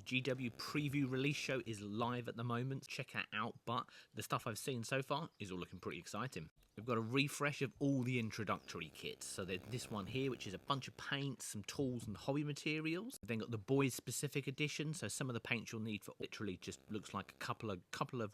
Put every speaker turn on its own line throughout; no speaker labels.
GW preview release show is live at the moment. Check that out, but the stuff I've seen so far is all looking pretty exciting. We've got a refresh of all the introductory kits. So there's this one here, which is a bunch of paints, some tools and hobby materials. We've then got the boys specific edition. So some of the paints you'll need for literally just looks like a couple of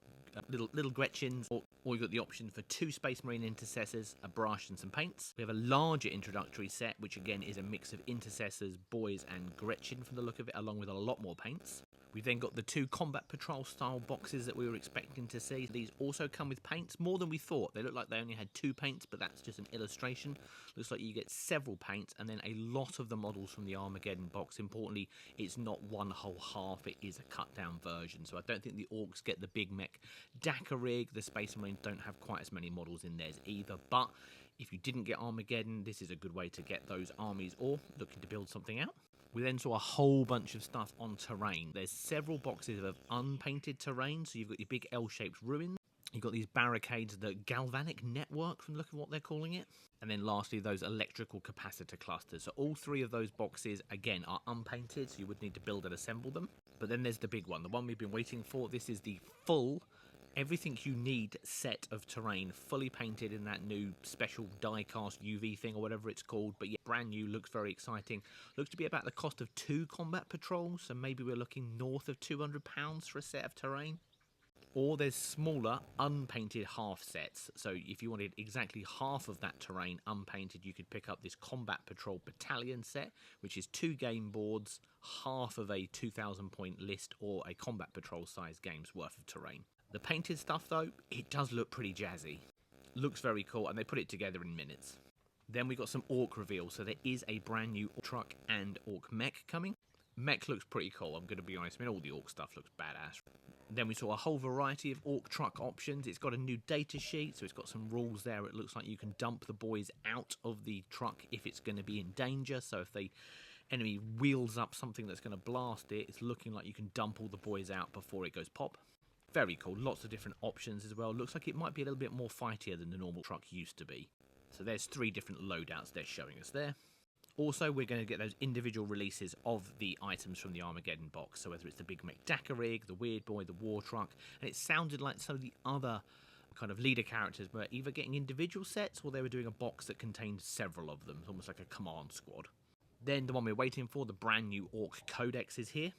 little Gretchens, or you've got the option for 2 Space Marine intercessors, a brush and some paints. We have a larger introductory set, which again is a mix of intercessors, boys and Gretchen from the look of it, along with a lot more paints. We've then got the 2 combat patrol style boxes that we were expecting to see. These also come with paints, more than we thought. They look like they only had 2 paints, but that's just an illustration. Looks like you get several paints and then a lot of the models from the Armageddon box. Importantly, it's not one whole half, it is a cut down version. So I don't think the Orcs get the big mech DACA rig. The Space Marines don't have quite as many models in theirs either, but if you didn't get Armageddon, this is a good way to get those armies or looking to build something out. We then saw a whole bunch of stuff on terrain. There's several boxes of unpainted terrain. So you've got your big L-shaped ruins. You've got these barricades, the galvanic network from the look of what they're calling it. And then lastly, those electrical capacitor clusters. So all 3 of those boxes, again, are unpainted. So you would need to build and assemble them. But then there's the big one, the one we've been waiting for. This is the full everything you need set of terrain, fully painted in that new special die-cast UV thing or whatever it's called, but yeah, brand new, looks very exciting. Looks to be about the cost of 2 combat patrols, so maybe we're looking north of £200 for a set of terrain. Or there's smaller, unpainted half sets, so if you wanted exactly half of that terrain unpainted, you could pick up this combat patrol battalion set, which is 2 game boards, half of a 2,000 point list or a combat patrol size game's worth of terrain. The painted stuff, though, it does look pretty jazzy. Looks very cool, and they put it together in minutes. Then we got some Orc reveals, so there is a brand new truck and Orc mech coming. Mech looks pretty cool, I'm going to be honest. I mean, all the Orc stuff looks badass. Then we saw a whole variety of Orc truck options. It's got a new data sheet, so it's got some rules there. It looks like you can dump the boys out of the truck if it's going to be in danger. So if the enemy wheels up something that's going to blast it, it's looking like you can dump all the boys out before it goes pop. Very cool, lots of different options as well. Looks like it might be a little bit more fightier than the normal truck used to be. So there's 3 different loadouts they're showing us there. Also, we're going to get those individual releases of the items from the Armageddon box. So whether it's the Big Mech DACA rig, the Weird Boy, the War Truck, and it sounded like some of the other kind of leader characters were either getting individual sets or they were doing a box that contained several of them, almost like a command squad. Then the one we're waiting for, the brand new Orc Codex, is here.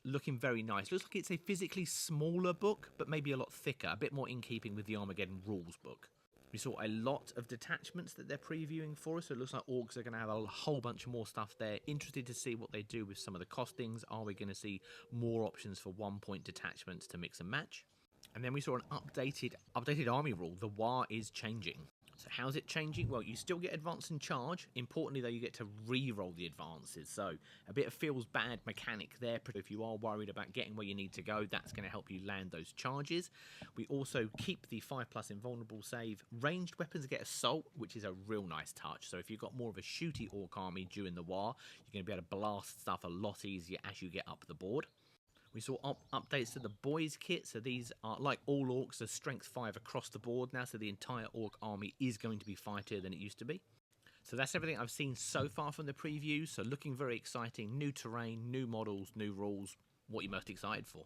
Looking very nice. Looks like it's a physically smaller book, but maybe a lot thicker, a bit more in keeping with the Armageddon rules book. We saw a lot of detachments that they're previewing for us, so it looks like Orcs are going to have a whole bunch more stuff there. Interested to see what they do with some of the costings. Are we going to see more options for 1-point detachments to mix and match? And then we saw an updated army rule. The WAR is changing. So how's it changing? Well, you still get advance and charge. Importantly, though, you get to re-roll the advances. So a bit of feels bad mechanic there. But if you are worried about getting where you need to go, that's going to help you land those charges. We also keep the 5+ invulnerable save. Ranged weapons get assault, which is a real nice touch. So if you've got more of a shooty Orc army during the war, you're going to be able to blast stuff a lot easier as you get up the board. We saw updates to the boys kit, so these are, like all Orcs, a strength 5 across the board now, so the entire Orc army is going to be fightier than it used to be. So that's everything I've seen so far from the preview, so looking very exciting, new terrain, new models, new rules. What are you most excited for?